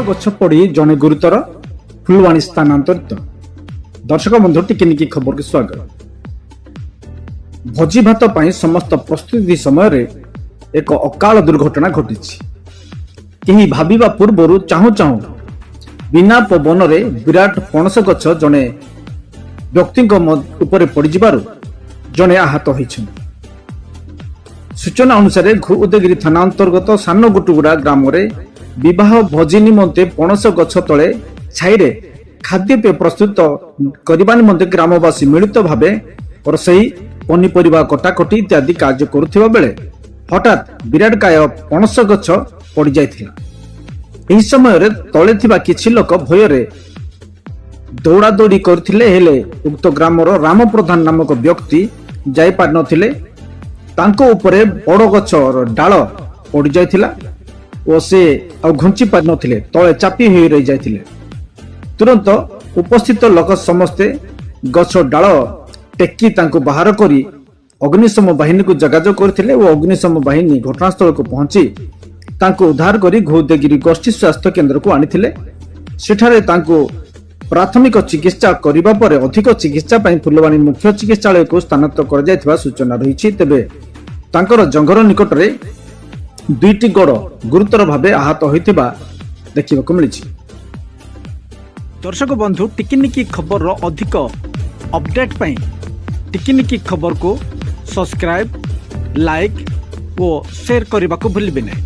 ଗଛ ପଡ଼ି ଜଣେ ଗୁରୁତର, ଫୁଲବାଣୀ ସ୍ଥାନାନ୍ତରିତ। ଦର୍ଶକ ବନ୍ଧୁ ଟିକିନିକି ଖବରକୁ ସ୍ୱାଗତ। ଭୋଜି ଭାତ ପାଇଁ ସମସ୍ତ ପ୍ରସ୍ତୁତି ସମୟରେ ଏକ ଅକାଳ ଦୁର୍ଘଟଣା ଘଟିଛି। କେହି ଭାବିବା ପୂର୍ବରୁ ଚାହୁଁ ଚାହୁଁ ବିନା ପବନରେ ବିରାଟ ପଣସ ଗଛ ଜଣେ ବ୍ୟକ୍ତିଙ୍କ ଉପରେ ପଡ଼ିଯିବାରୁ ଜଣେ ଆହତ ହୋଇଛନ୍ତି। ସୂଚନା ଅନୁସାରେ ଉଦୟଗିରି ଥାନା ଅନ୍ତର୍ଗତ ସାନ ଗୁଟୁଗୁଡ଼ା ଗ୍ରାମରେ ବିବାହ ଭୋଜି ନିମନ୍ତେ ପଣସ ଗଛ ତଳେ ଛାଇରେ ଖାଦ୍ୟପେୟ ପ୍ରସ୍ତୁତ କରିବା ନିମନ୍ତେ ଗ୍ରାମବାସୀ ମିଳିତ ଭାବେ ରୋଷେଇ, ପନିପରିବା କଟାକଟି ଇତ୍ୟାଦି କାର୍ଯ୍ୟ କରୁଥିବା ବେଳେ ହଠାତ୍ ବିରାଟକାୟ ପଣସ ଗଛ ପଡ଼ିଯାଇଥିଲା। ଏହି ସମୟରେ ତଳେ ଥିବା କିଛି ଲୋକ ଭୟରେ ଦୌଡ଼ାଦୌଡ଼ି କରିଥିଲେ, ହେଲେ ଉକ୍ତ ଗ୍ରାମର ରାମ ପ୍ରଧାନ ନାମକ ବ୍ୟକ୍ତି ଯାଇପାରିନଥିଲେ। ତାଙ୍କ ଉପରେ ବଡ଼ ଗଛର ଡାଳ ପଡ଼ିଯାଇଥିଲା ଓ ସେ ଆଉ ଘୁଞ୍ଚି ପାରିନଥିଲେ, ତଳେ ଚାପି ହୋଇ ରହିଯାଇଥିଲେ। ତୁରନ୍ତ ଉପସ୍ଥିତ ଲୋକ ସମସ୍ତେ ଗଛ ଡାଳ ଟେକି ତାଙ୍କୁ ବାହାର କରି ଅଗ୍ନିଶମ ବାହିନୀକୁ ଯୋଗାଯୋଗ କରିଥିଲେ ଓ ଅଗ୍ନିଶମ ବାହିନୀ ଘଟଣାସ୍ଥଳକୁ ପହଞ୍ଚି ତାଙ୍କୁ ଉଦ୍ଧାର କରି ଉଦୟଗିରି ଗୋଷ୍ଠୀ ସ୍ୱାସ୍ଥ୍ୟ କେନ୍ଦ୍ରକୁ ଆଣିଥିଲେ। ସେଠାରେ ତାଙ୍କୁ ପ୍ରାଥମିକ ଚିକିତ୍ସା କରିବା ପରେ ଅଧିକ ଚିକିତ୍ସା ପାଇଁ ଫୁଲବାଣୀ ମୁଖ୍ୟ ଚିକିତ୍ସାଳୟକୁ ସ୍ଥାନାନ୍ତର କରାଯାଇଥିବା ସୂଚନା ରହିଛି। ତେବେ ତାଙ୍କର ଜଙ୍ଘର ନିକଟରେ ଦୁଇଟି ଗୋଡ଼ ଗୁରୁତର ଭାବେ ଆହତ ହୋଇଥିବା ଦେଖିବାକୁ ମିଳିଛି। ଦର୍ଶକ ବନ୍ଧୁ ଟିକିନିକି ଖବରର ଅଧିକ ଅପଡେଟ୍ ପାଇଁ ଟିକିନିକି ଖବରକୁ ସବସ୍କ୍ରାଇବ୍, ଲାଇକ୍ ଓ ସେୟାର କରିବାକୁ ଭୁଲିବେ ନାହିଁ।